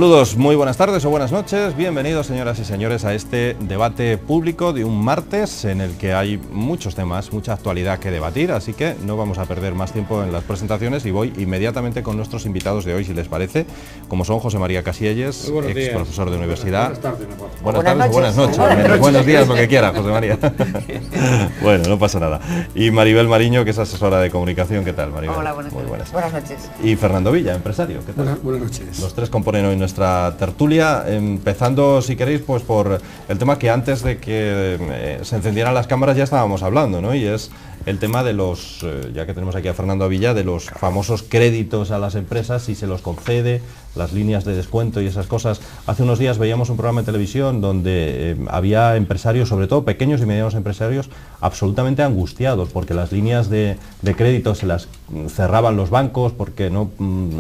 Saludos, muy buenas tardes o buenas noches, bienvenidos señoras y señores a este debate público de un martes en el que hay muchos temas, mucha actualidad que debatir, así que no vamos a perder más tiempo en las presentaciones y voy inmediatamente con nuestros invitados de hoy, si les parece, como son José María Casielles, ex profesor de universidad. Buenas tardes, buenas noches, buenos días, lo que quiera, José María. Bueno, no pasa nada. Y Maribel Mariño, que es asesora de comunicación, ¿qué tal, Maribel? Hola, buenas noches. Y Fernando Villa, empresario, ¿qué tal? Buenas noches. Los tres componen hoy nuestra tertulia, empezando, si queréis, pues por el tema que antes de que se encendieran las cámaras ya estábamos hablando, ¿no? Y es el tema de los, ya que tenemos aquí a Fernando Villa, de los famosos créditos a las empresas, si se los concede, las líneas de descuento y esas cosas. Hace unos días veíamos un programa de televisión donde había empresarios, sobre todo pequeños y medianos empresarios, absolutamente angustiados porque las líneas de crédito se las cerraban los bancos, porque no,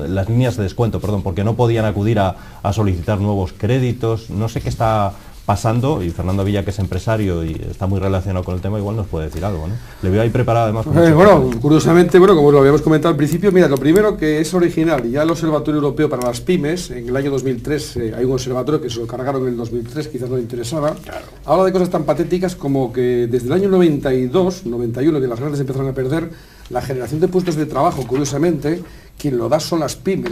las líneas de descuento, perdón, porque no podían acudir a solicitar nuevos créditos. No sé qué está pasando, y Fernando Villa, que es empresario y está muy relacionado con el tema, igual nos puede decir algo, ¿no? Le veo ahí preparado además. Bueno, curiosamente, como lo habíamos comentado al principio, mira, lo primero que es original, ya el Observatorio Europeo para las Pymes, en el año 2003, hay un observatorio que se lo cargaron en el 2003, quizás no le interesaba, claro. Habla de cosas tan patéticas como que desde el año 92, 91, que las grandes empezaron a perder, la generación de puestos de trabajo, curiosamente, quien lo da son las pymes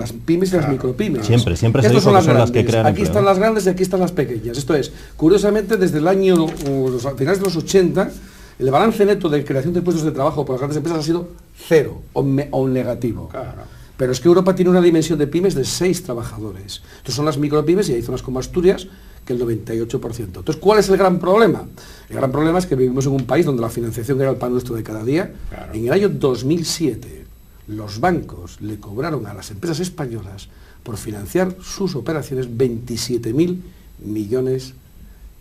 y las micropymes. Siempre se dijo que son las que crean aquí empleo, están ¿no? Las grandes y aquí están las pequeñas. Esto es, curiosamente, desde el año, a finales de los 80, el balance neto de creación de puestos de trabajo por las grandes empresas ha sido cero o negativo. Claro. Pero es que Europa tiene una dimensión de pymes de 6 trabajadores. Entonces son las micropymes y hay zonas como Asturias que el 98%. Entonces, ¿cuál es el gran problema? El gran problema es que vivimos en un país donde la financiación era el pan nuestro de cada día. Claro. En el año 2007, los bancos le cobraron a las empresas españolas por financiar sus operaciones 27.000 millones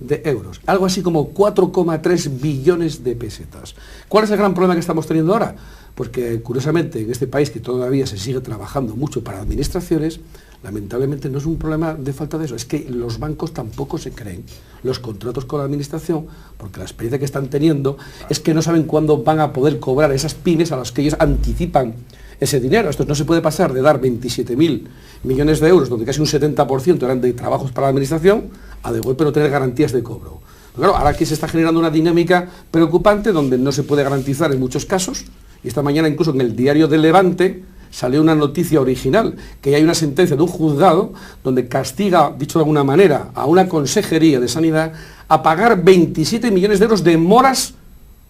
de euros. Algo así como 4,3 billones de pesetas. ¿Cuál es el gran problema que estamos teniendo ahora? Pues que, curiosamente, en este país que todavía se sigue trabajando mucho para administraciones, lamentablemente no es un problema de falta de eso, es que los bancos tampoco se creen los contratos con la administración, porque la experiencia que están teniendo es que no saben cuándo van a poder cobrar esas pymes a las que ellos anticipan ese dinero. Esto no se puede pasar de dar 27.000 millones de euros, donde casi un 70% eran de trabajos para la administración, a de golpe no tener garantías de cobro. Pero claro, ahora aquí se está generando una dinámica preocupante donde no se puede garantizar en muchos casos, y esta mañana incluso en el diario del Levante salió una noticia original, que hay una sentencia de un juzgado donde castiga, dicho de alguna manera, a una consejería de sanidad a pagar 27 millones de euros de moras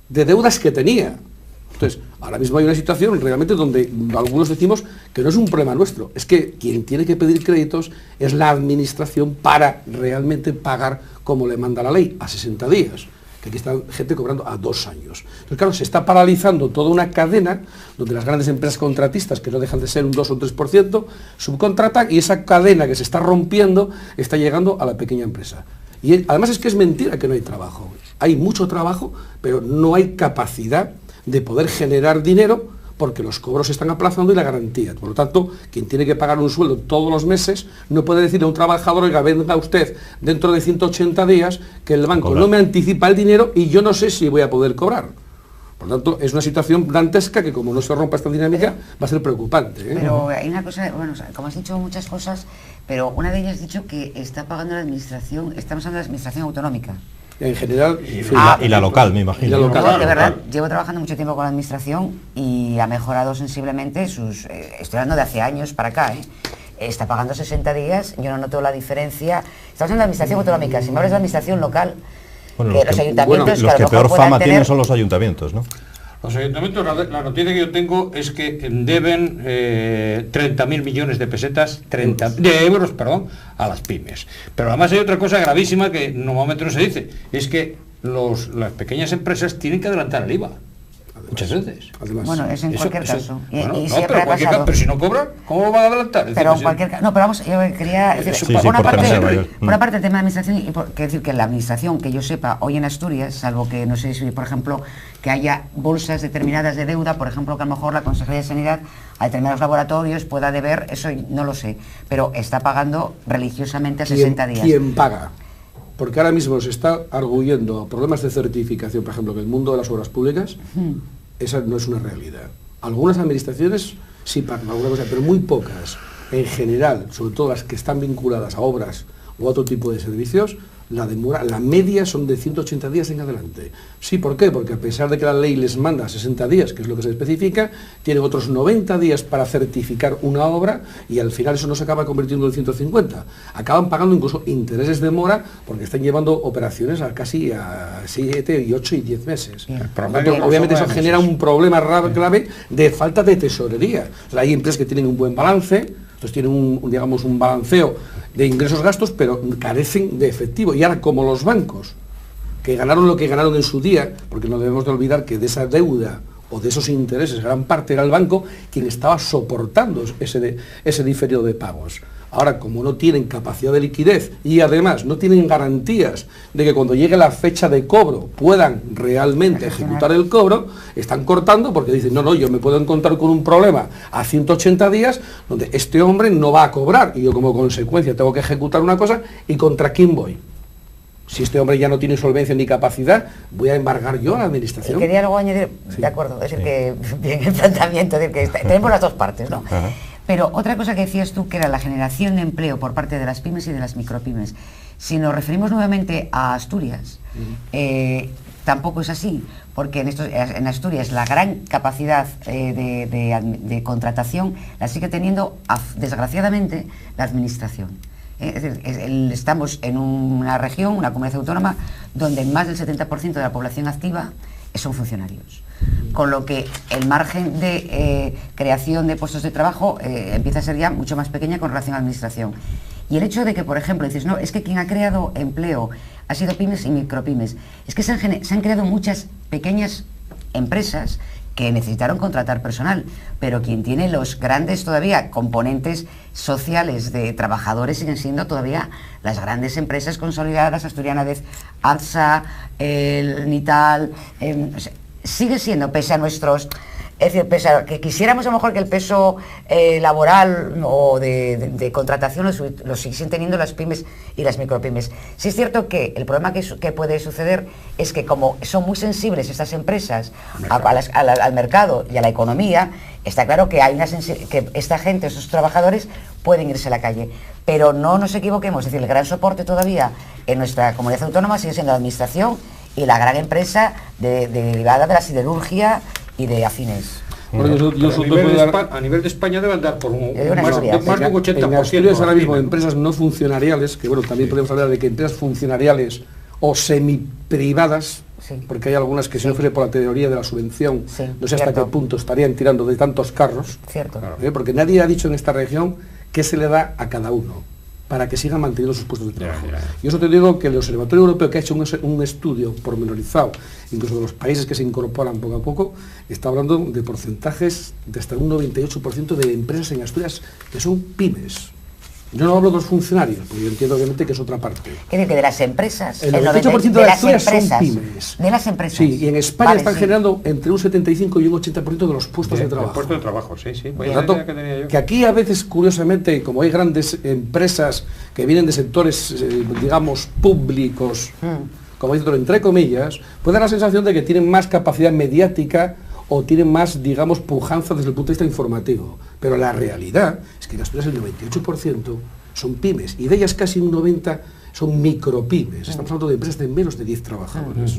de deudas que tenía. Entonces, ahora mismo hay una situación realmente donde algunos decimos que no es un problema nuestro, es que quien tiene que pedir créditos es la administración para realmente pagar como le manda la ley, a 60 días. Que aquí está gente cobrando a 2 años. Entonces, claro, se está paralizando toda una cadena donde las grandes empresas contratistas, que no dejan de ser un 2 o 3%, subcontratan, y esa cadena que se está rompiendo está llegando a la pequeña empresa. Y además es que es mentira que no hay trabajo. Hay mucho trabajo, pero no hay capacidad de poder generar dinero porque los cobros se están aplazando y la garantía. Por lo tanto, quien tiene que pagar un sueldo todos los meses no puede decirle a un trabajador: oiga, venga usted dentro de 180 días que el banco no me anticipa el dinero y yo no sé si voy a poder cobrar. Por lo tanto, es una situación dantesca que, como no se rompa esta dinámica, va a ser preocupante, ¿eh? Pero hay una cosa, bueno, como has dicho muchas cosas, pero una de ellas has dicho que está pagando la administración, estamos hablando de la administración autonómica. En general, y la local, me imagino. La local, de verdad, llevo trabajando mucho tiempo con la administración y ha mejorado sensiblemente sus... estoy hablando de hace años para acá, está pagando 60 días, yo no noto la diferencia. Estamos en la administración autonómica, si me hablas de la administración local, bueno, los ayuntamientos... los que peor fama tienen son los ayuntamientos, ¿no? Los ayuntamientos, la noticia que yo tengo es que deben 30.000 millones de pesetas, de euros, perdón, a las pymes. Pero además hay otra cosa gravísima que normalmente no se dice, es que las pequeñas empresas tienen que adelantar el IVA. Muchas veces. Además, bueno, es en cualquier caso. Pero si no cobran, ¿cómo lo van a adelantar? Pero en cualquier caso. No, pero vamos, yo quería decir, por una parte el tema de administración, y decir que la administración, que yo sepa, hoy en Asturias, salvo que no sé si, por ejemplo, que haya bolsas determinadas de deuda, por ejemplo, que a lo mejor la Consejería de Sanidad a determinados laboratorios pueda deber, eso no lo sé, pero está pagando religiosamente a 60 días. ¿Quién paga? Porque ahora mismo se está arguyendo problemas de certificación, por ejemplo, en el mundo de las obras públicas. Esa no es una realidad. Algunas administraciones sí pagan alguna cosa, pero muy pocas. en general, sobre todo las que están vinculadas a obras o a otro tipo de servicios, la demora, la media son de 180 días en adelante. Sí, ¿por qué? Porque a pesar de que la ley les manda 60 días, que es lo que se especifica, tienen otros 90 días para certificar una obra y al final eso no se acaba convirtiendo en 150. Acaban pagando incluso intereses de mora porque están llevando operaciones a casi a 7, y 8 y 10 meses. Obviamente eso genera un problema grave de falta de tesorería. O sea, hay empresas que tienen un buen balance, entonces tienen digamos, un balanceo de ingresos-gastos, pero carecen de efectivo. Y ahora, como los bancos, que ganaron lo que ganaron en su día, porque no debemos de olvidar que de esa deuda o de esos intereses, gran parte era el banco quien estaba soportando ese diferido de pagos. Ahora, como no tienen capacidad de liquidez y además no tienen garantías de que cuando llegue la fecha de cobro puedan realmente ejecutar el cobro, están cortando porque dicen, no, yo me puedo encontrar con un problema a 180 días donde este hombre no va a cobrar y yo como consecuencia tengo que ejecutar una cosa y ¿contra quién voy? Si este hombre ya no tiene solvencia ni capacidad, voy a embargar yo a la administración. Quería luego añadir, de acuerdo, es decir, que bien el planteamiento, es decir, que tenemos las dos partes, ¿no? Ajá. Pero otra cosa que decías tú, que era la generación de empleo por parte de las pymes y de las micropymes. Si nos referimos nuevamente a Asturias, tampoco es así, porque en Asturias la gran capacidad de contratación la sigue teniendo, desgraciadamente, la administración. Es decir, estamos en una región, una comunidad autónoma, donde más del 70% de la población activa son funcionarios. Con lo que el margen de creación de puestos de trabajo empieza a ser ya mucho más pequeña con relación a la administración. Y el hecho de que, por ejemplo, dices, no, es que quien ha creado empleo ha sido pymes y micropymes. Es que se han creado muchas pequeñas empresas que necesitaron contratar personal, pero quien tiene los grandes todavía componentes sociales de trabajadores siguen siendo todavía las grandes empresas consolidadas, Asturianades, ATSA, el Nital, sigue siendo, pese a nuestros... Es decir, pese a que quisiéramos a lo mejor que el peso laboral o de contratación lo siguen teniendo las pymes y las micropymes. Sí es cierto que el problema que puede suceder es que como son muy sensibles estas empresas al mercado y a la economía, está claro que hay que esta gente, estos trabajadores, pueden irse a la calle. Pero no nos equivoquemos, es decir, el gran soporte todavía en nuestra comunidad autónoma sigue siendo la administración y la gran empresa derivada de la siderurgia y de afines. Bueno, a nivel de España debe andar por más de un 80%. En Asturias ahora mismo empresas no funcionariales, que bueno, también podemos hablar de que empresas funcionariales o semiprivadas, porque hay algunas que se ofrecen por la teoría de la subvención, no sé hasta qué punto estarían tirando de tantos carros, porque nadie ha dicho en esta región qué se le da a cada uno para que sigan manteniendo sus puestos de trabajo. Y eso te digo que el Observatorio Europeo, que ha hecho un estudio pormenorizado, incluso de los países que se incorporan poco a poco, está hablando de porcentajes de hasta un 98% de empresas en Asturias que son pymes. Yo no hablo de los funcionarios, porque yo entiendo obviamente que es otra parte. ¿Qué dice? De las empresas. El 98% de las Asturias son pymes. De las empresas. Sí, y en España están generando entre un 75 y un 80% de los puestos de trabajo. Puestos de trabajo, sí. Por lo tanto, que aquí a veces, curiosamente, como hay grandes empresas que vienen de sectores, digamos, públicos, como dice, entre comillas, puede dar la sensación de que tienen más capacidad mediática o tienen más, digamos, pujanza desde el punto de vista informativo. Pero la realidad es que en Asturias el 98% son pymes y de ellas casi un 90% son micropymes. Estamos hablando de empresas de menos de 10 trabajadores.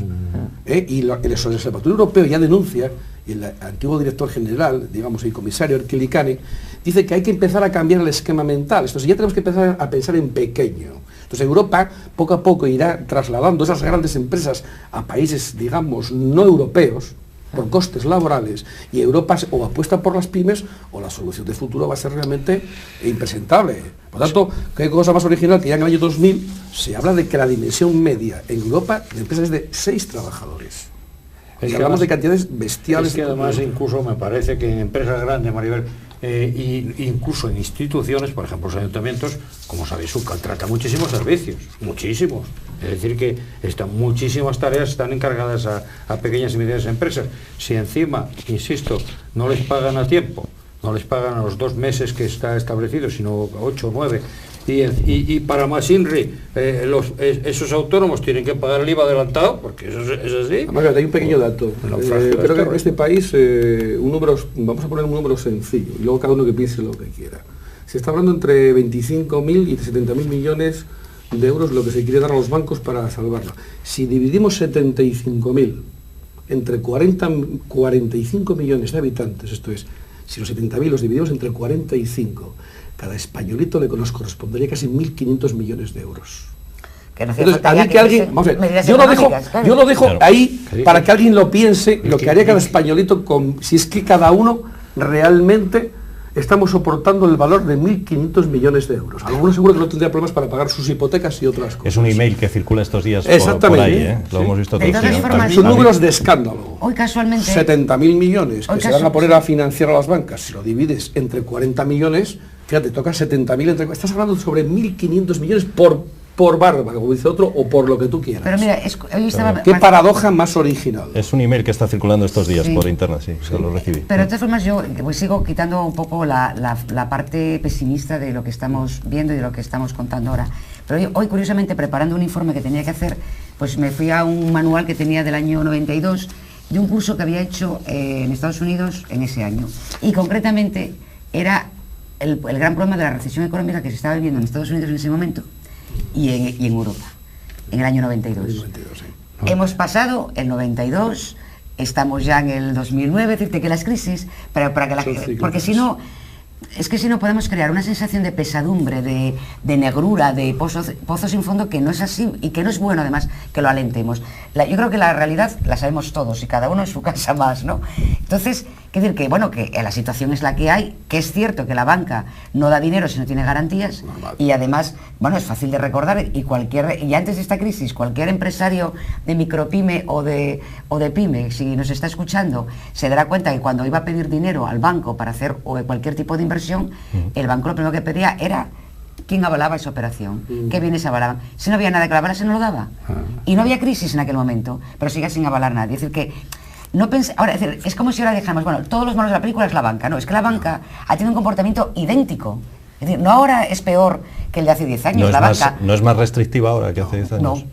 Y el Observatorio Europeo ya denuncia, y el antiguo director general, digamos, el comisario Erkilikane, dice que hay que empezar a cambiar el esquema mental. Entonces ya tenemos que empezar a pensar en pequeño. Entonces Europa poco a poco irá trasladando esas grandes empresas a países, digamos, no europeos, por costes laborales, y Europa o apuesta por las pymes o la solución de futuro va a ser realmente impresentable. Por tanto, qué cosa más original que ya en el año 2000 se habla de que la dimensión media en Europa de empresas es de 6 trabajadores. Y hablamos de cantidades bestiales. Es que además incluso me parece que en empresas grandes, Maribel, incluso en instituciones, por ejemplo los ayuntamientos, como sabéis, subcontrata muchísimos servicios, muchísimos. Es decir que muchísimas tareas están encargadas a pequeñas y medianas empresas. Si encima, insisto, no les pagan a tiempo, no les pagan a los 2 meses que está establecido, sino 8 o 9, y para más INRI, esos autónomos tienen que pagar el IVA adelantado, porque eso es así. Además, hay un pequeño dato. Creo que en este país, vamos a poner un número sencillo, y luego cada uno que piense lo que quiera. Se está hablando entre 25.000 y 70.000 millones de euros lo que se quiere dar a los bancos para salvarlo. Si dividimos 75.000 entre 45 millones de habitantes, esto es, si los 70.000 los dividimos entre 45, cada españolito nos correspondería casi 1.500 millones de euros. Entonces, a mí que alguien, vamos a ver, yo lo dejo ahí para que alguien lo piense, lo que haría cada españolito, si es que cada uno realmente estamos soportando el valor de 1.500 millones de euros. Algunos seguro que no tendría problemas para pagar sus hipotecas y otras cosas. Es un email que circula estos días por ahí, ¿eh? Lo hemos visto todos. Son números de escándalo. Hoy casualmente... 70.000 millones que se van a poner a financiar a las bancas. Si lo divides entre 40 millones, fíjate, toca 70.000 estás hablando sobre 1.500 millones por barba, como dice otro, o por lo que tú quieras. Pero mira, hoy estaba... Qué paradoja más original. Es un email que está circulando estos días por internet, se lo recibí. Pero de todas formas yo pues, sigo quitando un poco la parte pesimista de lo que estamos viendo y de lo que estamos contando ahora. Pero hoy, curiosamente, preparando un informe que tenía que hacer, pues me fui a un manual que tenía del año 92, de un curso que había hecho en Estados Unidos en ese año. Y concretamente era el gran problema de la recesión económica que se estaba viviendo en Estados Unidos en ese momento. Y en Europa, en el año 92. Hemos pasado el 92, estamos ya en el 2009, es decir, que las crisis, porque si no, es que si no podemos crear una sensación de pesadumbre, de negrura, de pozos sin fondo, que no es así y que no es bueno además que lo alentemos. Yo creo que la realidad la sabemos todos y cada uno en su casa más, ¿no? Entonces, quiero decir que, bueno, que la situación es la que hay, que es cierto que la banca no da dinero si no tiene garantías y además, bueno, es fácil de recordar y antes de esta crisis, cualquier empresario de micropyme o de pyme, si nos está escuchando, se dará cuenta que cuando iba a pedir dinero al banco para hacer cualquier tipo de inversión, el banco lo primero que pedía era quién avalaba esa operación, qué bienes avalaban. Si no había nada que avalara, se no lo daba. Y no había crisis en aquel momento, pero sigue sin avalar nadie. Es decir, que no ahora, es como si ahora dejamos, bueno, todos los malos de la película es la banca, no, es que la banca ha tenido un comportamiento idéntico. Es decir, no ahora es peor que el de hace 10 años, ¿No es más restrictiva ahora que hace 10 años?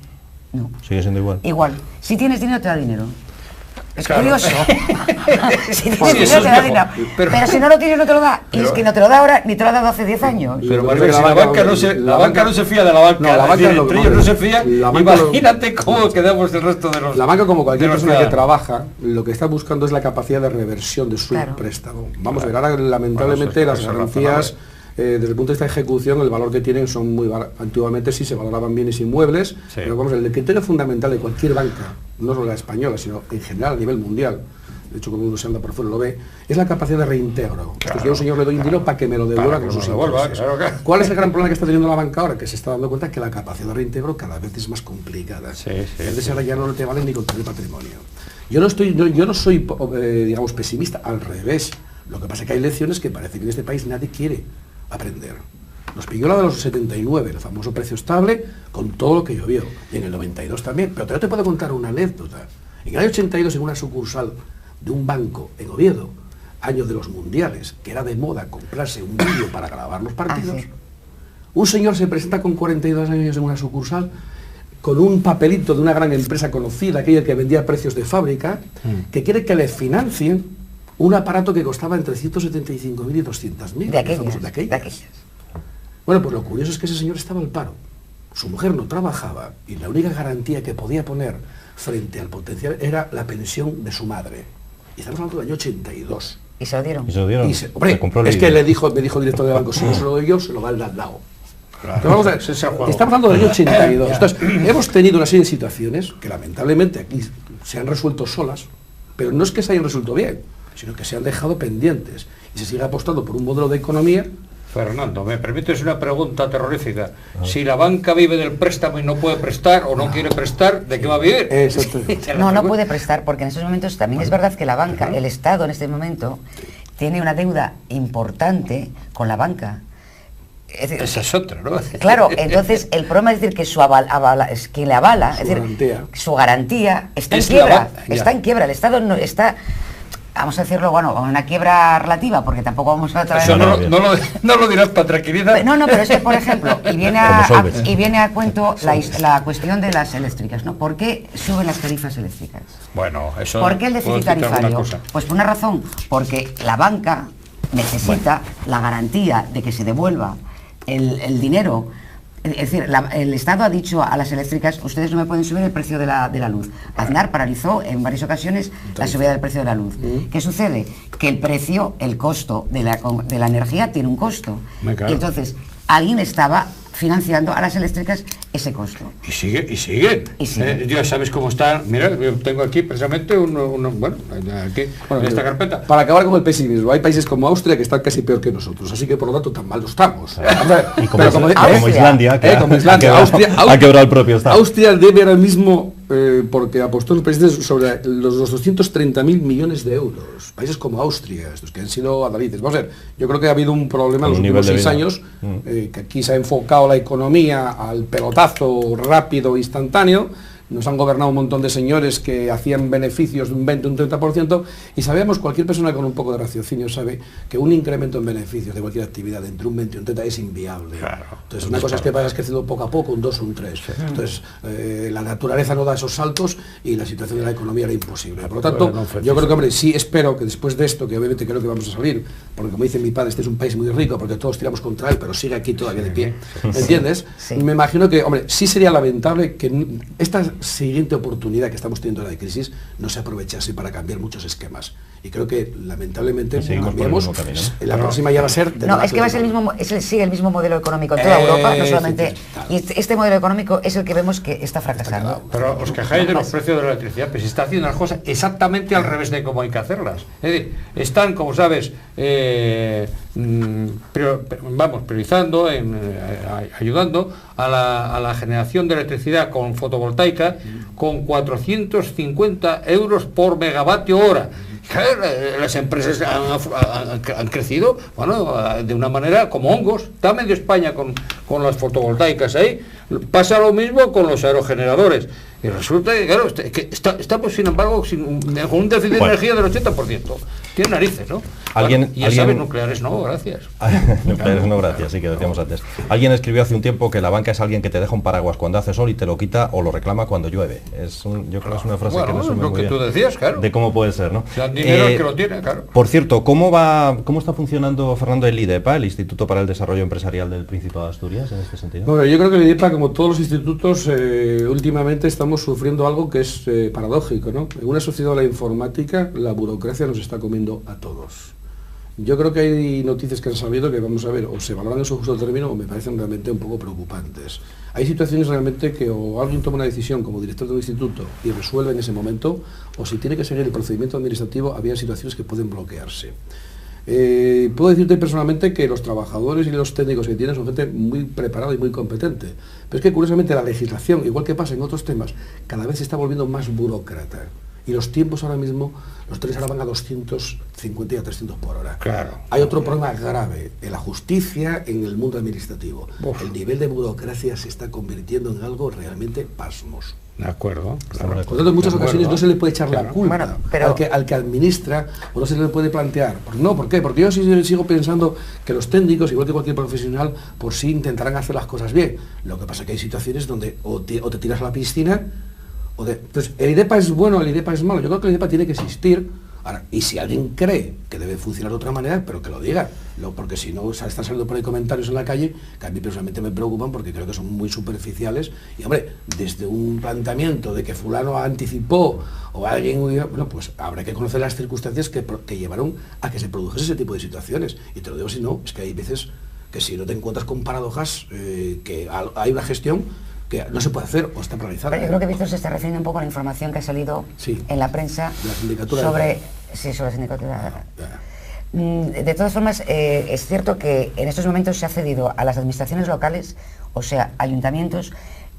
No. Sigue siendo igual. Igual. Si tienes dinero, te da dinero. Es curioso. Si tienes dinero, te da dinero. Pero si no lo tienes, no te lo da. Y es que no te lo da ahora, ni te lo ha dado hace 10 años. Pero Maribel, si la banca no se fía de la banca, entre ellos no se fía, imagínate cómo quedamos el resto de los... La banca, como cualquier persona que trabaja, lo que está buscando es la capacidad de reversión de su préstamo. Vamos a ver, ahora lamentablemente las garantías... desde el punto de vista de ejecución, el valor que tienen son muy baratos. Antiguamente sí se valoraban bienes inmuebles, pero vamos, el criterio fundamental de cualquier banca, no solo la española, sino en general a nivel mundial, de hecho cuando uno se anda por fuera lo ve, es la capacidad de reintegro. Claro, yo a un señor le doy un dinero para que me lo devuelva con sus intereses. ¿Cuál es el gran problema que está teniendo la banca ahora? Que se está dando cuenta que la capacidad de reintegro cada vez es más complicada. Entonces ahora ya no te valen ni contra el patrimonio. Yo no soy, digamos, pesimista, al revés. Lo que pasa es que hay lecciones que parece que en este país nadie quiere aprender. Nos pilló la de los 79, el famoso precio estable, con todo lo que llovió. Y en el 92 también. Pero yo te puedo contar una anécdota. En el año 82, en una sucursal de un banco en Oviedo, año de los mundiales, que era de moda comprarse un vídeo para grabar los partidos, un señor se presenta con 42 años en una sucursal con un papelito de una gran empresa conocida, aquella que vendía precios de fábrica, que quiere que le financien un aparato que costaba entre 175.000 y 200.000. De aquellas. Bueno, pues lo curioso es que ese señor estaba al paro. Su mujer no trabajaba y la única garantía que podía poner frente al potencial era la pensión de su madre. Y estamos hablando del año 82. ¿Y se lo dieron? Hombre, es que me dijo el director del banco, si no se lo doy yo, se lo va el de al lado. Claro. Vamos a ver, estamos hablando del año 82. Entonces, hemos tenido una serie de situaciones que lamentablemente aquí se han resuelto solas, pero no es que se hayan resuelto bien, sino que se han dejado pendientes y se sigue apostando por un modelo de economía. Fernando, ¿me permites una pregunta terrorífica? Si la banca vive del préstamo y no puede prestar o no quiere prestar, ¿de qué va a vivir? No puede prestar, porque en esos momentos también es verdad que la banca, el Estado en este momento, tiene una deuda importante con la banca. Esa es otra, ¿no? Claro, entonces el problema es decir que quien le avala, es decir, su garantía está en quiebra, en quiebra, el Estado no está, vamos a decirlo, bueno, una quiebra relativa, porque tampoco vamos a traer... Eso no lo dirás para tranquilidad. No, pero es que, por ejemplo, y viene a cuento la cuestión de las eléctricas, ¿no? ¿Por qué suben las tarifas eléctricas? Bueno, eso... ¿Por qué el déficit tarifario? Pues por una razón, porque la banca necesita la garantía de que se devuelva el dinero. Es decir, el Estado ha dicho a las eléctricas, ustedes no me pueden subir el precio de la luz. Aznar paralizó en varias ocasiones la subida del precio de la luz. ¿Qué sucede? Que el precio, el costo de la energía tiene un costo. Y entonces, alguien estaba financiando a las eléctricas ese costo. Y sigue. Ya sabes cómo está. Mira, yo tengo aquí precisamente bueno, aquí, en esta carpeta. Para acabar con el pesimismo, hay países como Austria que están casi peor que nosotros, así que por lo tanto tan mal no estamos. Y como Islandia, que ha quebrado el propio Estado. Austria debe ahora mismo, porque apostó los presidentes sobre los 230.000 millones de euros. Países como Austria, estos que han sido adalides. Vamos a ver, yo creo que ha habido un problema en los últimos 6 años, que aquí se ha enfocado la economía al pelotazo rápido, instantáneo. Nos han gobernado un montón de señores que hacían beneficios de un 20, un 30%, y sabemos, cualquier persona con un poco de raciocinio sabe que un incremento en beneficios de cualquier actividad entre un 20 y un 30 es inviable. Claro. Entonces, una cosa es que vayas creciendo poco a poco, un 2 o un 3. Sí. Entonces, la naturaleza no da esos saltos y la situación de la economía era imposible. Por lo tanto, yo creo que, hombre, sí espero que después de esto, que obviamente creo que vamos a salir, porque como dice mi padre, este es un país muy rico, porque todos tiramos contra él, pero sigue aquí todavía de pie. ¿Entiendes? Sí. Me imagino que, hombre, sí sería lamentable que esta siguiente oportunidad que estamos teniendo en la crisis no se aprovechase para cambiar muchos esquemas, y creo que lamentablemente cambiamos. La próxima ya va a ser es que va a ser el mismo modelo económico en toda Europa, no solamente, y este modelo económico es el que vemos que está fracasando. Pero os quejáis de los precios de la electricidad, pero se está haciendo las cosas exactamente al revés de cómo hay que hacerlas. Es decir, están, como sabes, priorizando, ayudando a la generación de electricidad con fotovoltaica con 450 euros por megavatio hora. Las empresas han crecido, bueno, de una manera como hongos. Está medio España con las fotovoltaicas ahí. Pasa lo mismo con los aerogeneradores. Y resulta que, claro, estamos, sin embargo, con un déficit de energía del 80%. Tiene narices, ¿no? Ya sabes, nucleares no, gracias. Nucleares no, gracias, sí, que decíamos antes. Alguien escribió hace un tiempo que la banca es alguien que te deja un paraguas cuando hace sol y te lo quita o lo reclama cuando llueve. Yo creo que es una frase que resume lo muy que bien tú decías, claro. De cómo puede ser, ¿no? O sea, el dinero es que lo tiene, claro. Por cierto, ¿cómo está funcionando, Fernando, el IDEPA, el Instituto para el Desarrollo Empresarial del Principado de Asturias, en este sentido? Bueno, yo creo que el IDEPA, como todos los institutos, últimamente estamos sufriendo algo que es paradójico, ¿no? En una sociedad de la informática, la burocracia nos está comiendo a todos. Yo creo que hay noticias que han salido que, vamos a ver, o se valoran en su justo término o me parecen realmente un poco preocupantes. Hay situaciones realmente que o alguien toma una decisión como director de un instituto y resuelve en ese momento, o si tiene que seguir el procedimiento administrativo, había situaciones que pueden bloquearse. Puedo decirte personalmente que los trabajadores y los técnicos que tienen son gente muy preparada y muy competente, pero es que curiosamente la legislación, igual que pasa en otros temas, cada vez se está volviendo más burócrata. Y los tiempos ahora mismo, los trenes ahora van a 250 y a 300 por hora. Claro. Hay otro problema grave en la justicia, en el mundo administrativo. El nivel de burocracia se está convirtiendo en algo realmente pasmoso. De acuerdo. Claro. Por lo tanto, en muchas ocasiones no se le puede echar la culpa al que administra, o no se le puede plantear. ¿Por qué? Porque yo sigo pensando que los técnicos, igual que cualquier profesional, por sí intentarán hacer las cosas bien. Lo que pasa es que hay situaciones donde o te tiras a la piscina, entonces, ¿el IDEPA es bueno o el IDEPA es malo? Yo creo que el IDEPA tiene que existir. Ahora, y si alguien cree que debe funcionar de otra manera, pero que lo diga. Porque si no, están saliendo por ahí comentarios en la calle que a mí personalmente me preocupan porque creo que son muy superficiales. Y hombre, desde un planteamiento de que fulano anticipó o alguien, bueno, pues habrá que conocer las circunstancias que llevaron a que se produjese ese tipo de situaciones. Y te lo digo, si no, es que hay veces que si no te encuentras con paradojas, que hay una gestión que no se puede hacer o está paralizada. Pero yo creo que Víctor se está refiriendo un poco a la información que ha salido en la prensa sobre la sindicatura. De todas formas, es cierto que en estos momentos se ha cedido a las administraciones locales, o sea, ayuntamientos,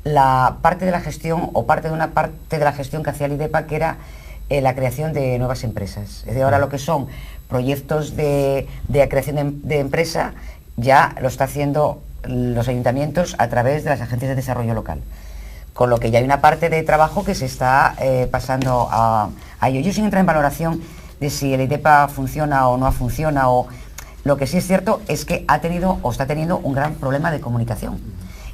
la parte de la gestión o parte de una parte de la gestión que hacía el IDEPA, que era la creación de nuevas empresas. Es decir, ahora lo que son proyectos de creación de empresa ya lo está haciendo los ayuntamientos a través de las agencias de desarrollo local, con lo que ya hay una parte de trabajo que se está pasando a ello. Yo sin entrar en valoración de si el IDEPA funciona o no funciona, o lo que sí es cierto es que ha tenido o está teniendo un gran problema de comunicación,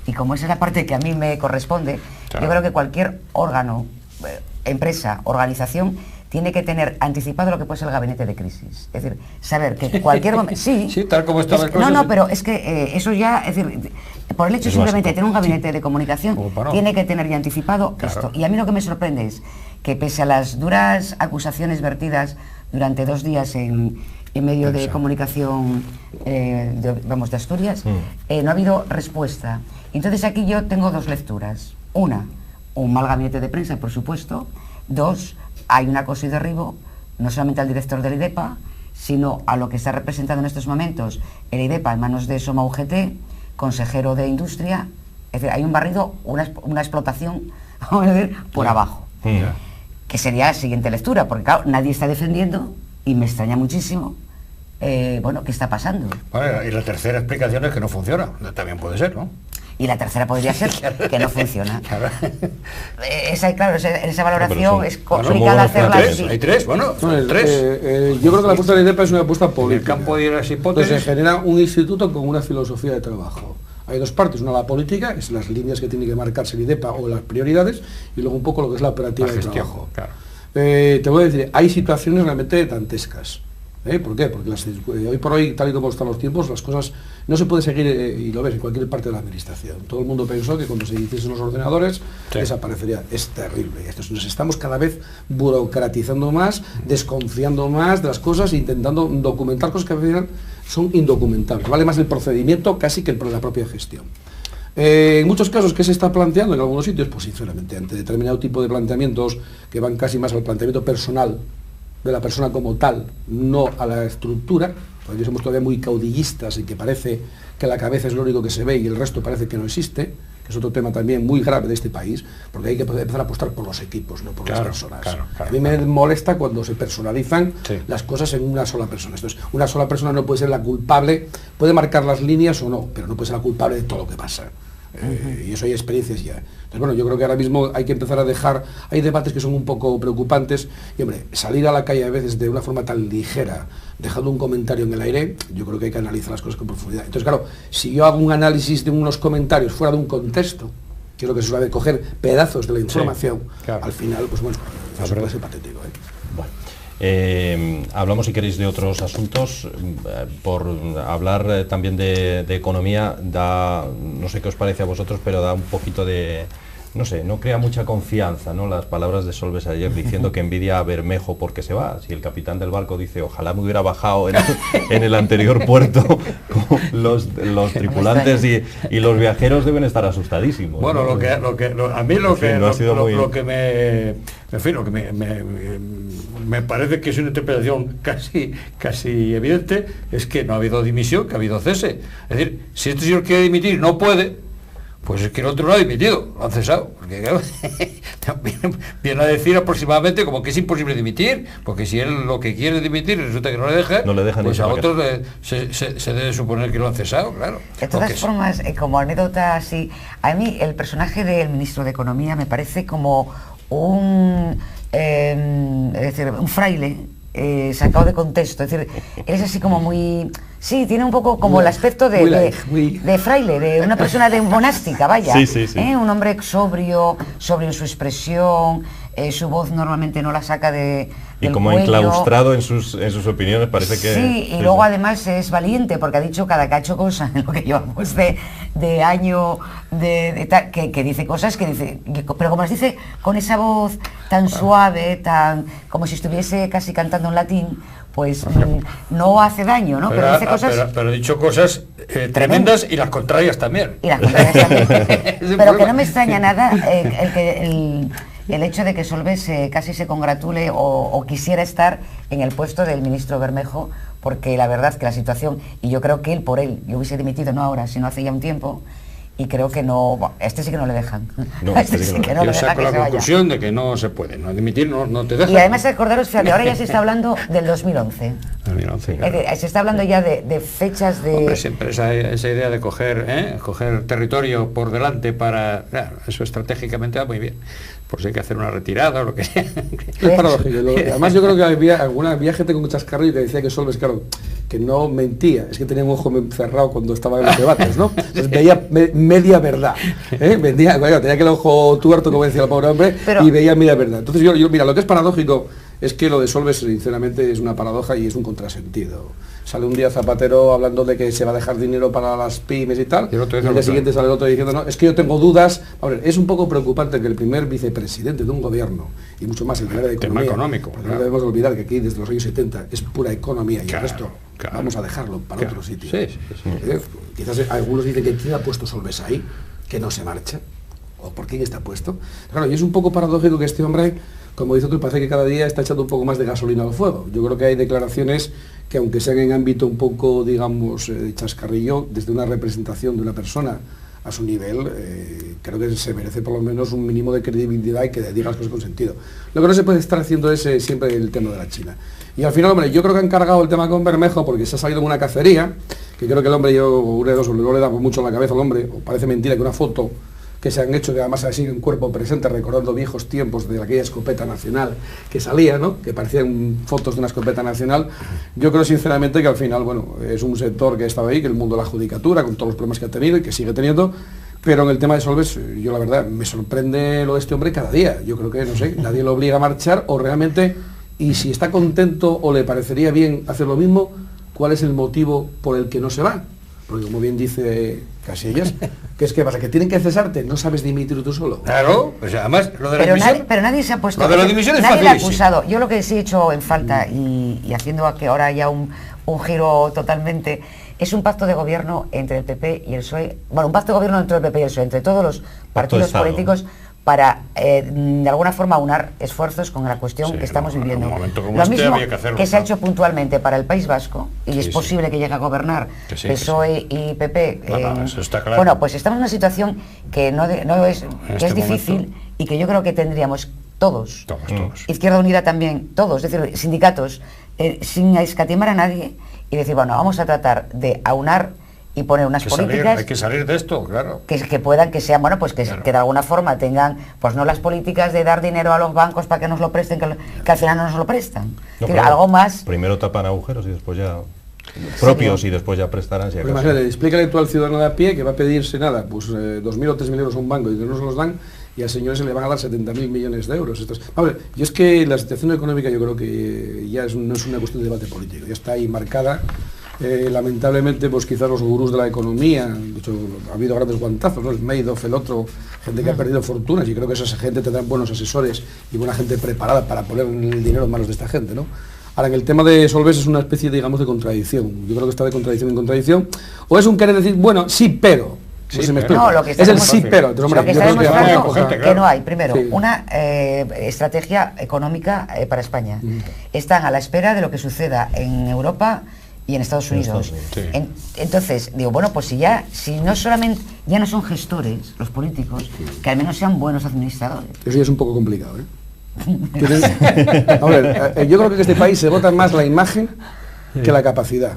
y como esa es la parte que a mí me corresponde, yo creo que cualquier órgano, empresa, organización tiene que tener anticipado lo que puede ser el gabinete de crisis. Es decir, saber que cualquier momento... Sí, sí, tal como está la cosa. No, pero es que eso ya, es decir, por el hecho simplemente de tener un gabinete de comunicación, tiene que tener ya anticipado esto. Y a mí lo que me sorprende es que pese a las duras acusaciones vertidas durante 2 días en medio de comunicación de Asturias, no ha habido respuesta. Entonces aquí yo tengo 2 lecturas. Una, un mal gabinete de prensa, por supuesto. 2, hay un acoso y derribo, no solamente al director del IDEPA, sino a lo que está representando en estos momentos el IDEPA en manos de Soma UGT, consejero de Industria. Es decir, hay un barrido, una explotación, vamos a decir, por abajo. Que sería la siguiente lectura, porque claro, nadie está defendiendo, y me extraña muchísimo, bueno, ¿qué está pasando? Bueno, y la tercera explicación es que no funciona, también puede ser, ¿no? Y la tercera podría ser que no funciona. Esa valoración es complicada hacerla así. Hay 3, bueno, son 3. Yo creo que la apuesta del IDEPA es una apuesta política. En el campo de las hipótesis. Entonces se genera un instituto con una filosofía de trabajo. Hay 2 partes, una la política, que es las líneas que tiene que marcarse el IDEPA o las prioridades, y luego un poco lo que es la operativa de trabajo. Claro. Te voy a decir, hay situaciones realmente dantescas. ¿Por qué? Porque hoy por hoy, tal y como están los tiempos, las cosas no se puede seguir, y lo ves en cualquier parte de la administración. Todo el mundo pensó que cuando se hiciesen los ordenadores desaparecería. Es terrible. Nos estamos cada vez burocratizando más, desconfiando más de las cosas, intentando documentar cosas que al final son indocumentables. Vale más el procedimiento casi que la propia gestión. En muchos casos, ¿qué se está planteando en algunos sitios? Pues sinceramente, ante determinado tipo de planteamientos que van casi más al planteamiento personal de la persona como tal, no a la estructura, porque somos todavía muy caudillistas y que parece que la cabeza es lo único que se ve y el resto parece que no existe, que es otro tema también muy grave de este país, porque hay que empezar a apostar por los equipos, no por las personas. A mí me molesta cuando se personalizan las cosas en una sola persona. Entonces, una sola persona no puede ser la culpable, puede marcar las líneas o no, pero no puede ser la culpable de todo lo que pasa. Y eso hay experiencias ya. Entonces, bueno, yo creo que ahora mismo hay que empezar a dejar, hay debates que son un poco preocupantes, y hombre, salir a la calle a veces de una forma tan ligera, dejando un comentario en el aire, yo creo que hay que analizar las cosas con profundidad. Entonces, claro, si yo hago un análisis de unos comentarios fuera de un contexto, que es lo que se suele coger pedazos de la información, al final, pues bueno, eso puede ser patético. Hablamos, si queréis, de otros asuntos. Por hablar también de economía, no sé qué os parece a vosotros, pero da un poquito de... No sé, no crea mucha confianza, ¿no? Las palabras de Solbes ayer diciendo que envidia a Bermejo porque se va. Si el capitán del barco dice, ojalá me hubiera bajado en el anterior puerto, los tripulantes y los viajeros deben estar asustadísimos. Bueno, ¿no? A mí lo que me parece que es una interpretación casi evidente, es que no ha habido dimisión, que ha habido cese. Es decir, si este señor quiere dimitir, no puede, pues es que el otro lo ha dimitido, lo han cesado. Porque claro, viene a decir aproximadamente como que es imposible dimitir, porque si él lo que quiere dimitir resulta que no le dejan, pues a otros se debe suponer que lo han cesado, claro. De todas formas, como anécdota así, a mí el personaje del ministro de Economía me parece como un fraile sacado de contexto. Es decir, él es así como muy... Sí, tiene un poco como el aspecto de fraile, de una persona monástica, vaya. Sí. Un hombre sobrio en su expresión, su voz normalmente no la saca del como cuello. Enclaustrado en sus opiniones, parece que... Sí, y luego además es valiente, porque ha dicho cada cacho cosa en lo que llevamos de año, que dice cosas que dice, pero como las dice con esa voz tan suave, tan como si estuviese casi cantando en latín, pues no hace daño, ¿no? Pero dice cosas... Pero ha dicho cosas tremendas y las contrarias también. Pero que no me extraña nada el hecho de que Solbes casi se congratule o quisiera estar en el puesto del ministro Bermejo, porque la verdad que la situación, y yo creo que yo hubiese dimitido no ahora, sino hace ya un tiempo, y creo que no, este sí que no le dejan. No, Yo saco la conclusión de que no se puede, no dimitir, no te dejan. Y además acordaros, fíjate, ahora ya se está hablando del 2011. 2011, claro. Se está hablando ya de fechas de... Hombre, siempre esa idea de coger territorio por delante para... Claro, eso estratégicamente va muy bien. Por si hay que hacer una retirada o lo que sea. Es paradójico. Además yo creo que había gente con chascarrillo que decía que Solbes, claro, que no mentía, es que tenía un ojo cerrado cuando estaba en los debates, ¿no? Entonces veía media verdad, tenía que el ojo tuerto, como decía el pobre hombre, y veía media verdad. Entonces yo mira, lo que es paradójico es que lo de Solves, sinceramente, es una paradoja y es un contrasentido. Sale un día Zapatero hablando de que se va a dejar dinero para las pymes y tal, y el día siguiente sale el otro diciendo, no, es que yo tengo dudas. A ver, es un poco preocupante que el primer vicepresidente de un gobierno, y mucho más el primer de economía, tema económico, no debemos olvidar que aquí desde los años 70 es pura economía y el resto vamos a dejarlo para otro sitio. Quizás algunos dicen que ¿quién ha puesto Solves ahí? Que no se marcha. ¿O por quién está puesto? Claro, y es un poco paradójico que este hombre, como dice tú, parece que cada día está echando un poco más de gasolina al fuego. Yo creo que hay declaraciones que, aunque sean en ámbito un poco, digamos, chascarrillo, desde una representación de una persona a su nivel, creo que se merece por lo menos un mínimo de credibilidad y que diga las cosas con sentido. Lo que no se puede estar haciendo es siempre el tema de la China. Y al final, hombre, yo creo que han cargado el tema con Bermejo porque se ha salido en una cacería, que creo que el hombre, no le da mucho en la cabeza al hombre, o parece mentira que una foto que se han hecho, que además así en cuerpo presente, recordando viejos tiempos de aquella escopeta nacional que salía, ¿no? Que parecían fotos de una escopeta nacional. Yo creo sinceramente que al final, bueno, es un sector que estaba ahí, que el mundo de la judicatura, con todos los problemas que ha tenido y que sigue teniendo, pero en el tema de Solves, yo la verdad, me sorprende lo de este hombre cada día. Yo creo que, no sé, nadie lo obliga a marchar, o realmente, y si está contento o le parecería bien hacer lo mismo, ¿cuál es el motivo por el que no se va? Porque como bien dice Casillas, que es que pasa, que tienen que cesarte, no sabes dimitir tú solo. Claro, pues además lo de la dimisión, pero nadie se ha puesto, lo de la dimisión es nadie le ha facilísimo. acusado. Yo lo que sí he hecho en falta, y haciendo a que ahora haya un giro totalmente, es un pacto de gobierno entre el PP y el PSOE, bueno, un pacto de gobierno entre el PP y el PSOE, entre todos los partidos políticos, para de alguna forma aunar esfuerzos con la cuestión que estamos viviendo. Lo mismo que se ha hecho puntualmente para el País Vasco, y es posible que llegue a gobernar PSOE y PP. Eso está claro. Bueno, pues estamos en una situación que que es difícil y que yo creo que tendríamos todos. Izquierda Unida también, todos, es decir, sindicatos, sin escatimar a nadie, y decir, bueno, vamos a tratar de aunar y poner unas políticas, hay que salir de esto, claro, que puedan, que sean, bueno, pues que de alguna forma tengan, pues no las políticas de dar dinero a los bancos para que nos lo presten, que al final no nos lo prestan, algo más. Primero tapan agujeros y después ya propios, y después ya prestarán. Si imagínate, explícale tú al ciudadano de a pie que va a pedirse nada, pues 2.000 o 3.000 euros a un banco y que no se los dan, y al señor se le van a dar 70.000 millones de euros. A ver, yo es que la situación económica, yo creo que ya no es una cuestión de debate político, ya está ahí marcada. Lamentablemente, pues quizás los gurús de la economía, de hecho ha habido grandes guantazos, ¿no? El Madoff, el otro, gente que ha perdido fortunas, y creo que esa gente tendrá buenos asesores y buena gente preparada para poner el dinero en manos de esta gente, ¿no? Ahora, en el tema de Solves es una especie, digamos, de contradicción. Yo creo que está de contradicción en contradicción, o es un querer decir, bueno, sí, pero. No, lo que es el sí, pero. Lo que está demostrando que no hay, primero, una estrategia económica para España. Están a la espera de lo que suceda en Europa y en Estados Unidos. Entonces, digo, bueno, pues si no solamente, ya no son gestores los políticos, que al menos sean buenos administradores. Eso ya es un poco complicado, ¿eh? A ver, yo creo que en este país se vota más la imagen que la capacidad.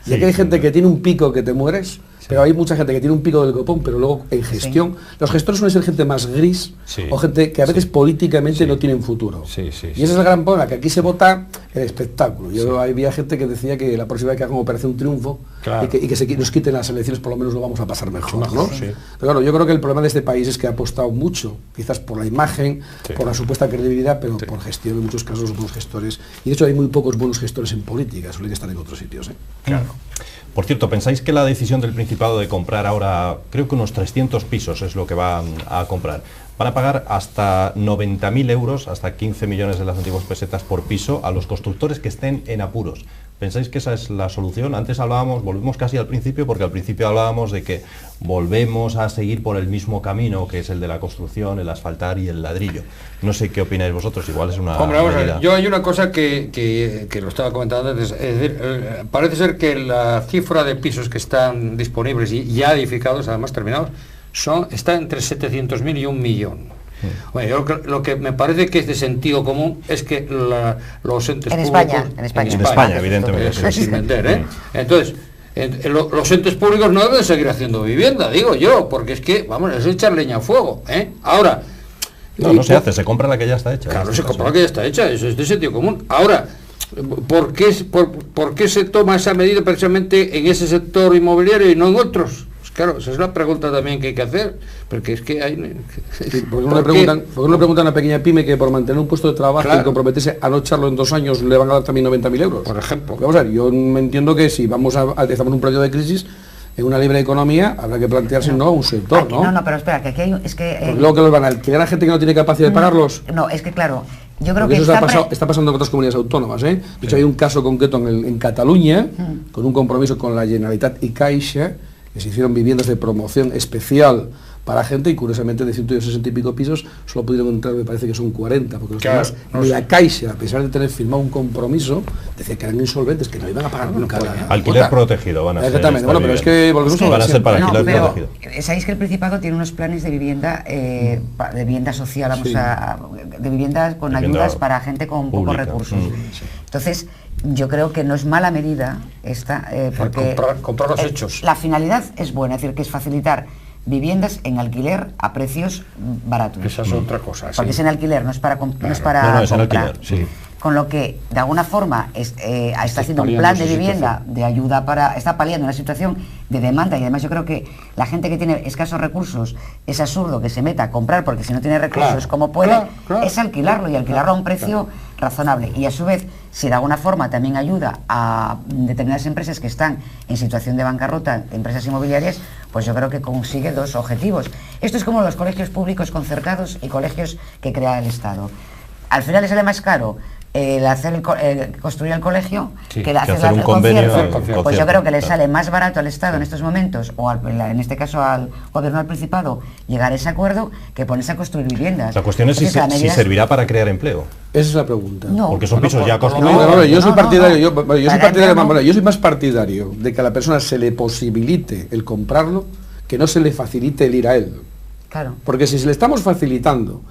Y aquí hay gente que tiene un pico que te mueres, pero hay mucha gente que tiene un pico del copón, pero luego en gestión, los gestores suelen ser gente más gris, o gente que a veces políticamente no tienen futuro. Y ese es el gran problema, que aquí se vota el espectáculo. Había gente que decía que la próxima vez que hagan Operación Triunfo, y que nos quiten las elecciones, por lo menos lo vamos a pasar mejor, ¿no? Pero claro, yo creo que el problema de este país es que ha apostado mucho, quizás por la imagen, por la supuesta credibilidad, pero por gestión, en muchos casos, los buenos gestores. Y de hecho hay muy pocos buenos gestores en política, suelen estar en otros sitios, ¿eh? Claro. Por cierto, ¿pensáis que la decisión del Principado de comprar ahora, creo que unos 300 pisos es lo que van a comprar, van a pagar hasta 90.000 euros, hasta 15 millones de las antiguas pesetas por piso a los constructores que estén en apuros? ¿Pensáis que esa es la solución? Antes volvimos casi al principio, porque al principio hablábamos de que volvemos a seguir por el mismo camino, que es el de la construcción, el asfaltar y el ladrillo. No sé qué opináis vosotros, igual es una medida. Yo hay una cosa que lo estaba comentando antes, es decir, parece ser que la cifra de pisos que están disponibles y ya edificados, además terminados, está entre 700.000 y 1 millón. Bueno, lo que me parece que es de sentido común es que los entes públicos... En España, evidentemente. Sin vender, Entonces, los entes públicos no deben seguir haciendo vivienda, digo yo, porque es que, vamos, es echar leña a fuego, Ahora... No se hace, se compra la que ya está hecha. Claro, se compra la que ya está hecha, eso es de sentido común. Ahora, ¿por qué se toma esa medida precisamente en ese sector inmobiliario y no en otros? Claro, esa es la pregunta también que hay que hacer, porque es que hay... Sí, ¿por qué no le preguntan a una pequeña pyme que por mantener un puesto de trabajo y comprometerse a no echarlo en 2 años le van a dar también 90.000 euros? Por ejemplo. Vamos a ver, yo me entiendo que si estamos en un periodo de crisis, en una libre economía habrá que plantearse un sector, aquí, ¿no? Pero espera, que aquí hay... Es que, porque luego que los van a alquilar a gente que no tiene capacidad de pagarlos. No, es que claro, yo creo porque que eso está pasando en otras comunidades autónomas, ¿eh? De hecho hay un caso concreto en Cataluña, con un compromiso con la Generalitat y Caixa, que se hicieron viviendas de promoción especial para gente y curiosamente de 160 y pico pisos solo pudieron entrar, me parece que son 40, porque los demás, la Caixa, a pesar de tener firmado un compromiso, decía que eran insolventes, que no iban a pagar nunca. Alquiler protegido van a ser. Exactamente, bueno, pero es que volvemos van a ser para alquiler protegido. Sabéis que el Principado tiene unos planes de vivienda social, de viviendas con ayudas para gente con pocos recursos. Entonces, yo creo que no es mala medida esta, porque comprar los hechos. La finalidad es buena, es decir, que es facilitar viviendas en alquiler a precios baratos. Esa es otra cosa. Porque es en alquiler, no es para comprar. Es en alquiler, sí. Con lo que, de alguna forma, está haciendo un plan de vivienda de ayuda está paliando una situación de demanda, y además yo creo que la gente que tiene escasos recursos, es absurdo que se meta a comprar, porque si no tiene recursos, como puede, es alquilarlo, y alquilarlo a un precio razonable. Y a su vez, si de alguna forma también ayuda a determinadas empresas que están en situación de bancarrota, empresas inmobiliarias, pues yo creo que consigue 2 objetivos. Esto es como los colegios públicos concertados y colegios que crea el Estado. Al final le sale más caro construir el colegio que hacer un concierto. Pues yo creo que le sale más barato al Estado en estos momentos, o en este caso al gobierno del Principado, llegar a ese acuerdo que ponerse a construir viviendas. La cuestión es si servirá para crear empleo. Esa es la pregunta. No, porque son pisos ya construidos. Yo soy más partidario de que a la persona se le posibilite el comprarlo, que no se le facilite el ir a él. Claro. Porque si se le estamos facilitando,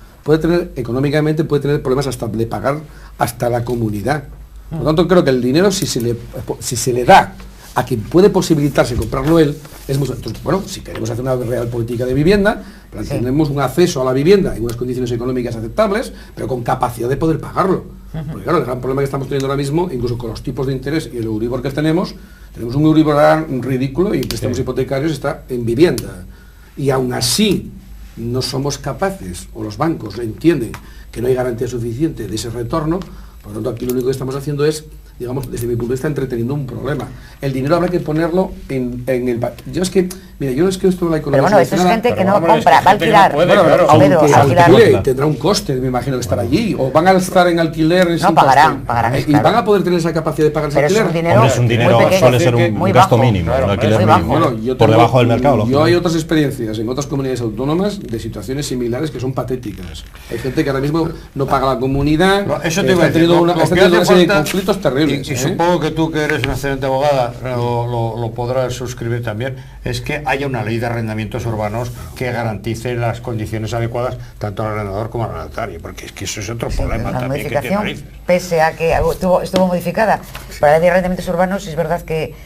económicamente puede tener problemas hasta de pagar hasta la comunidad. Por lo tanto, creo que el dinero, si se le da a quien puede posibilitarse comprarlo él, es mucho. Entonces, bueno, si queremos hacer una real política de vivienda, tenemos un acceso a la vivienda en unas condiciones económicas aceptables, pero con capacidad de poder pagarlo. Porque claro, el gran problema que estamos teniendo ahora mismo, incluso con los tipos de interés y el Euribor que tenemos un Euribor ridículo, y préstamos hipotecarios está en vivienda. Y aún así no somos capaces, o los bancos lo entienden, que no hay garantía suficiente de ese retorno. Por lo tanto, aquí lo único que estamos haciendo es, digamos, desde mi punto de vista, entreteniendo un problema. El dinero habrá que ponerlo en el... Yo es que esto de la economía... Pero bueno, esto es gente que no compra, va a alquilar. Aunque tendrá un coste, me imagino, que estar allí. O van a estar en alquiler... No, pagarán. Y van a poder tener esa capacidad de pagar ese alquiler. Es un dinero, suele ser un gasto mínimo, un alquiler mínimo, por debajo del mercado. Yo hay otras experiencias en otras comunidades autónomas de situaciones similares que son patéticas. Hay gente que ahora mismo no paga la comunidad, eso te ha tenido una serie de conflictos terribles. Y supongo que tú, que eres una excelente abogada, lo podrás suscribir también, es que haya una ley de arrendamientos urbanos que garantice las condiciones adecuadas tanto al arrendador como al arrendatario, porque es que eso es otro problema la también. Modificación, pese a que estuvo modificada para la ley de arrendamientos urbanos, es verdad que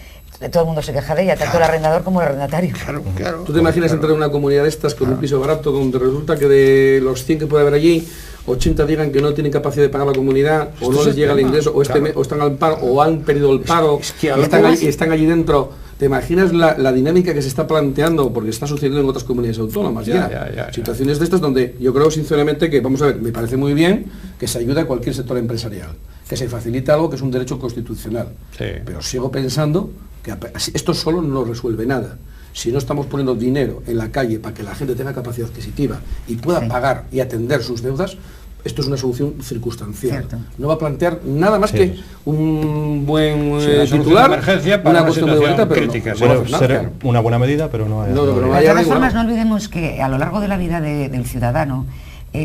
todo el mundo se queja de ella, tanto el arrendador como el arrendatario. Claro. ¿Tú te imaginas entrar en una comunidad de estas con un piso barato, donde resulta que de los 100 que puede haber allí, 80 digan que no tienen capacidad de pagar la comunidad, o no les llega el ingreso, o están al paro, o han perdido el paro, y están allí dentro? ¿Te imaginas la dinámica que se está planteando? Porque está sucediendo en otras comunidades autónomas ya. Situaciones de estas donde yo creo sinceramente que, vamos a ver, me parece muy bien que se ayude a cualquier sector empresarial, que se facilite algo que es un derecho constitucional. Pero sigo pensando que esto solo no resuelve nada. Si no estamos poniendo dinero en la calle para que la gente tenga capacidad adquisitiva y pueda pagar y atender sus deudas, esto es una solución circunstancial. Cierto. No va a plantear nada más que un buen titular, una cuestión de bonita, pero crítica. Puede ser una buena medida, pero no hay... De todas formas, no olvidemos que a lo largo de la vida del ciudadano,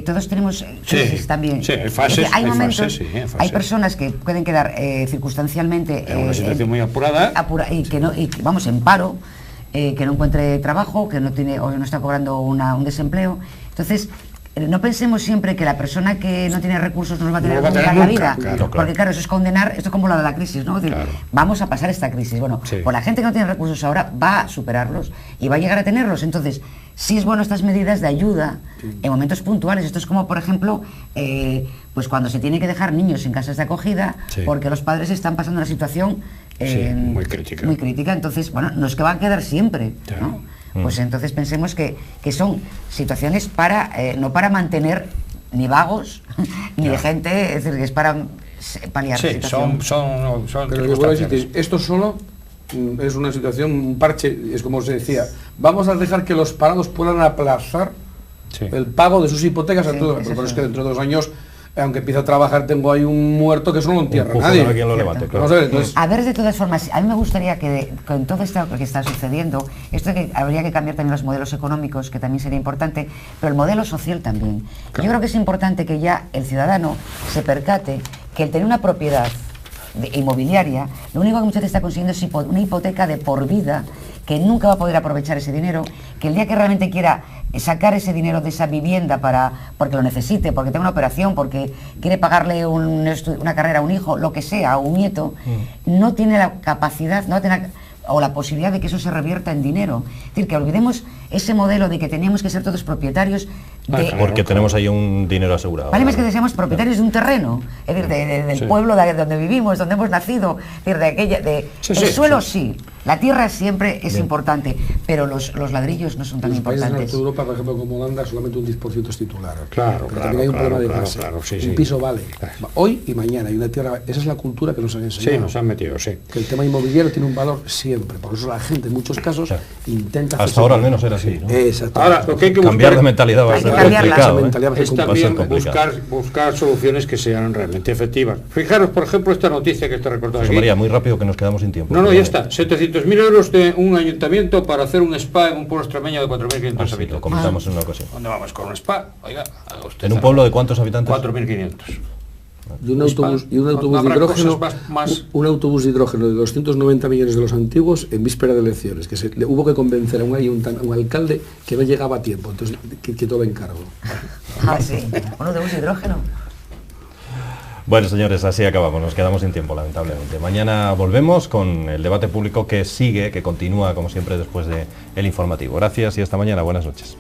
todos tenemos crisis también. Hay momentos, hay personas que pueden quedar circunstancialmente en una situación muy apurada y que vamos en paro, que no encuentre trabajo, que no tiene o no está cobrando un desempleo. Entonces, no pensemos siempre que la persona que no tiene recursos no los va a tener nunca en la vida, porque claro, eso es condenar, esto es como lo de la crisis, ¿no? Vamos a pasar esta crisis. Bueno, pues la gente que no tiene recursos ahora va a superarlos y va a llegar a tenerlos. Entonces, sí es bueno estas medidas de ayuda en momentos puntuales. Esto es como, por ejemplo, pues cuando se tiene que dejar niños en casas de acogida porque los padres están pasando una situación muy crítica. Entonces, bueno, no es que va a quedar siempre, ¿no? pues entonces pensemos que son situaciones para no para mantener ni vagos ni gente, es decir, es para paliar. Sí, son pero yo vuelvo a decir, esto solo es una situación, un parche, es como se decía, vamos a dejar que los parados puedan aplazar el pago de sus hipotecas a todos, pero es que dentro de 2 años, aunque empiece a trabajar, tengo ahí un muerto que eso no lo entierra nadie. A quien lo levante, claro. Vamos a ver, entonces, a ver, de todas formas, a mí me gustaría que con todo esto que está sucediendo, esto que habría que cambiar también los modelos económicos, que también sería importante, pero el modelo social también. Claro. Yo creo que es importante que ya el ciudadano se percate que el tener una propiedad inmobiliaria, lo único que muchas veces está consiguiendo es una hipoteca de por vida, que nunca va a poder aprovechar ese dinero, que el día que realmente quiera sacar ese dinero de esa vivienda porque lo necesite, porque tenga una operación, porque quiere pagarle una carrera a un hijo, lo que sea, a un nieto, no tiene la capacidad, no tiene o la posibilidad de que eso se revierta en dinero. Es decir, que olvidemos ese modelo de que teníamos que ser todos propietarios porque tenemos ahí un dinero asegurado. Vale, es que seamos propietarios de un terreno, es decir, del pueblo donde vivimos, donde hemos nacido, es decir, el suelo sí, la tierra siempre es importante, pero los ladrillos no son tan importantes. En Europa, por ejemplo, como Holanda, solamente un 10% es titular. Claro, pero también hay un problema de base. Un piso vale. Hoy y mañana, y una tierra, esa es la cultura que nos han enseñado. Sí, nos han metido, sí. Que el tema inmobiliario tiene un valor siempre, por eso la gente en muchos casos intenta... Hasta ahora al menos era así, ¿no? Exacto. Ahora, lo que hay que cambiar de mentalidad va a ser complicado. Es también buscar soluciones que sean realmente efectivas. Fijaros, por ejemplo, esta noticia que está recortada aquí. María, muy rápido que nos quedamos sin tiempo. No, ya está. 700.000 euros de un ayuntamiento para hacer un spa en un pueblo extremeño de 4.500 habitantes. Lo comentamos en una ocasión. ¿Dónde vamos con un spa? Oiga, ¿en un pueblo de cuántos habitantes? 4.500. Y un autobús de hidrógeno, un autobús de hidrógeno de 290 millones de los antiguos en víspera de elecciones, que le hubo que convencer a un alcalde que no llegaba a tiempo, entonces que todo encargo. Sí, un autobús de hidrógeno. Bueno, señores, así acabamos, nos quedamos sin tiempo, lamentablemente. Mañana volvemos con el debate público que sigue, que continúa, como siempre, después del informativo. Gracias y hasta mañana. Buenas noches.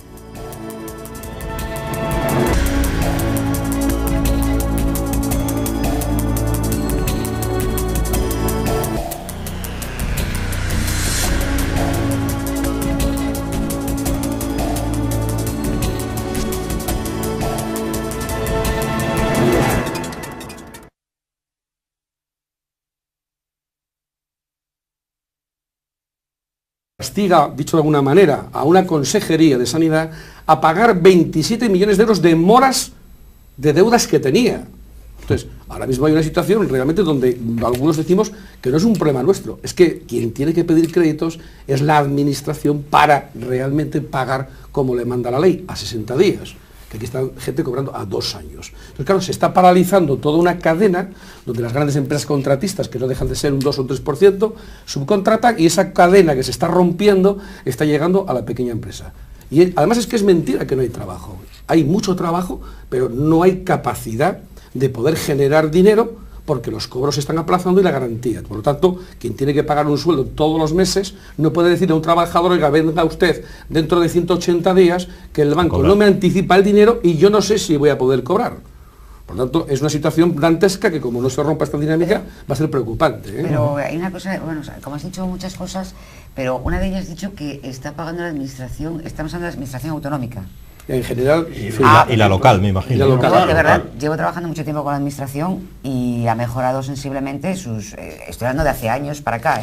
Castiga, dicho de alguna manera, a una consejería de sanidad a pagar 27 millones de euros de moras de deudas que tenía. Entonces, ahora mismo hay una situación realmente donde algunos decimos que no es un problema nuestro, es que quien tiene que pedir créditos es la administración para realmente pagar como le manda la ley, a 60 días. Que aquí está gente cobrando a 2 años. Entonces, claro, se está paralizando toda una cadena donde las grandes empresas contratistas, que no dejan de ser un 2 o un 3%, subcontratan y esa cadena que se está rompiendo está llegando a la pequeña empresa. Y además es que es mentira que no hay trabajo. Hay mucho trabajo, pero no hay capacidad de poder generar dinero porque los cobros se están aplazando y la garantía. Por lo tanto, quien tiene que pagar un sueldo todos los meses no puede decirle a un trabajador, oiga, venga usted dentro de 180 días que el banco no me anticipa el dinero y yo no sé si voy a poder cobrar. Por lo tanto, es una situación dantesca que como no se rompa esta dinámica va a ser preocupante. Pero hay una cosa, bueno, como has dicho muchas cosas, pero una de ellas has dicho que está pagando la administración, estamos hablando de la administración autonómica. En general, y la local, me imagino. De verdad, llevo trabajando mucho tiempo con la administración y ha mejorado sensiblemente sus... estoy hablando de hace años para acá,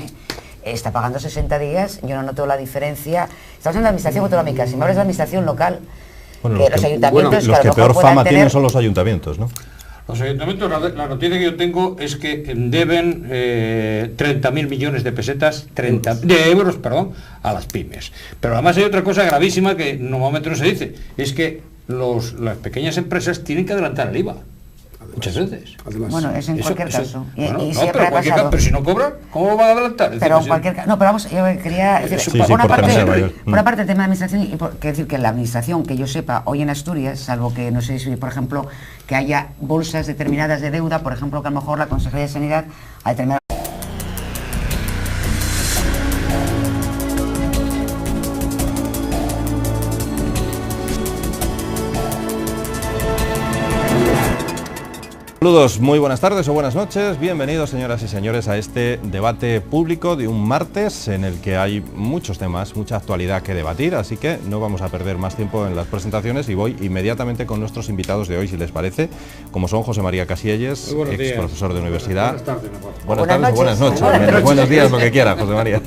está pagando 60 días, yo no noto la diferencia. Estamos en la administración autonómica, si me hablas de la administración local, bueno, los ayuntamientos... los que peor fama tienen son los ayuntamientos, ¿no? Los ayuntamientos, la noticia que yo tengo es que deben 30.000 millones de pesetas, de euros, perdón, a las pymes. Pero además hay otra cosa gravísima que normalmente no se dice, es que las pequeñas empresas tienen que adelantar el IVA. Muchas veces. Además, bueno, es en cualquier caso. Bueno, pero si no cobran, ¿cómo va a adelantar? Pero en cualquier caso. No, pero vamos, yo quería decir, por una parte el tema de administración, y que decir que la administración, que yo sepa, hoy en Asturias, salvo que no sé si, por ejemplo, que haya bolsas determinadas de deuda, por ejemplo, que a lo mejor la Consejería de Sanidad a determinadas Saludos, muy buenas tardes o buenas noches, bienvenidos señoras y señores a este debate público de un martes en el que hay muchos temas, mucha actualidad que debatir, así que no vamos a perder más tiempo en las presentaciones y voy inmediatamente con nuestros invitados de hoy, si les parece, como son José María Casielles, ex profesor de universidad. Buenas tardes, o buenas noches, buenos días, lo que quiera, José María.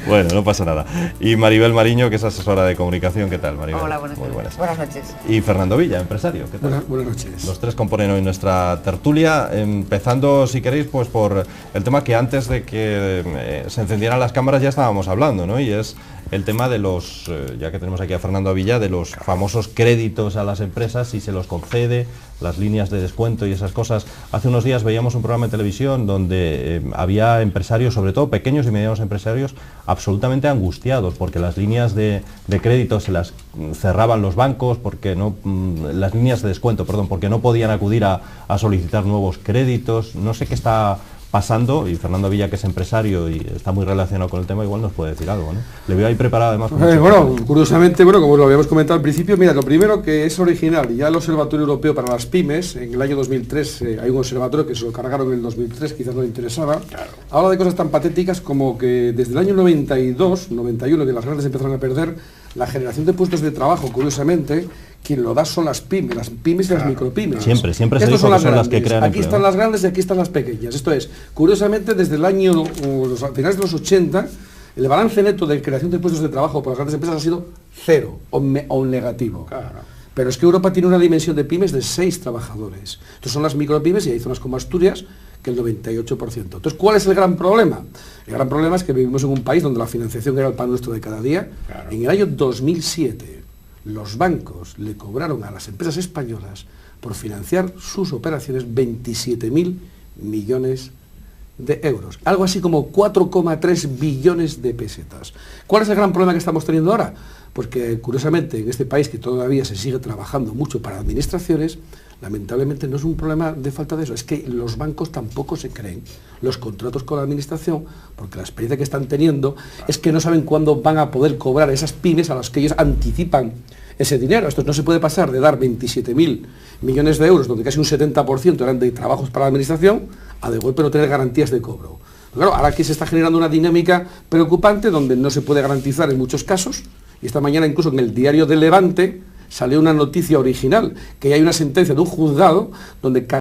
Bueno, no pasa nada. Y Maribel Mariño, que es asesora de comunicación, ¿qué tal, Maribel? Hola, buenas noches. Y Fernando Villa, empresario, ¿qué tal? Buenas noches. Los tres componen hoy nuestra tertulia, empezando, si queréis, pues por el tema que antes de que se encendieran las cámaras ya estábamos hablando, ¿no? Y es el tema de los, ya que tenemos aquí a Fernando Villa, de los famosos créditos a las empresas, si se los concede, las líneas de descuento y esas cosas. Hace unos días veíamos un programa de televisión donde había empresarios, sobre todo pequeños y medianos empresarios, absolutamente angustiados porque las líneas de crédito se las cerraban los bancos, porque no, las líneas de descuento, perdón, porque no podían acudir a solicitar nuevos créditos. No sé qué está pasando, y Fernando Villa, que es empresario y está muy relacionado con el tema, igual nos puede decir algo, ¿no? Le veo ahí preparado además. Bueno, curiosamente, como lo habíamos comentado al principio, mira, lo primero que es original, ya el Observatorio Europeo para las Pymes, en el año 2003, hay un observatorio que se lo cargaron en el 2003, quizás no le interesaba, habla de cosas tan patéticas como que desde el año 92, 91, que las grandes empezaron a perder, la generación de puestos de trabajo, curiosamente, quien lo da son las pymes y las micropymes. Siempre se dijo que son las que crean Aquí están las grandes y aquí están las pequeñas. Esto es, curiosamente, desde el año, a finales de los 80, el balance neto de creación de puestos de trabajo por las grandes empresas ha sido cero o negativo. Pero es que Europa tiene una dimensión de pymes de 6 trabajadores. Entonces son las micropymes y hay zonas como Asturias que el 98%. Entonces, ¿cuál es el gran problema? El gran problema es que vivimos en un país donde la financiación era el pan nuestro de cada día. En el año 2007, los bancos le cobraron a las empresas españolas por financiar sus operaciones 27.000 millones de euros. Algo así como 4,3 billones de pesetas. ¿Cuál es el gran problema que estamos teniendo ahora? Pues que, curiosamente, en este país que todavía se sigue trabajando mucho para administraciones, lamentablemente no es un problema de falta de eso, es que los bancos tampoco se creen los contratos con la administración, porque la experiencia que están teniendo es que no saben cuándo van a poder cobrar esas pymes a las que ellos anticipan ese dinero. Esto no se puede pasar de dar 27.000 millones de euros, donde casi un 70% eran de trabajos para la administración, a de golpe no tener garantías de cobro. Pero claro, ahora aquí se está generando una dinámica preocupante donde no se puede garantizar en muchos casos, y esta mañana incluso en el diario del Levante salió una noticia original, que hay una sentencia de un juzgado donde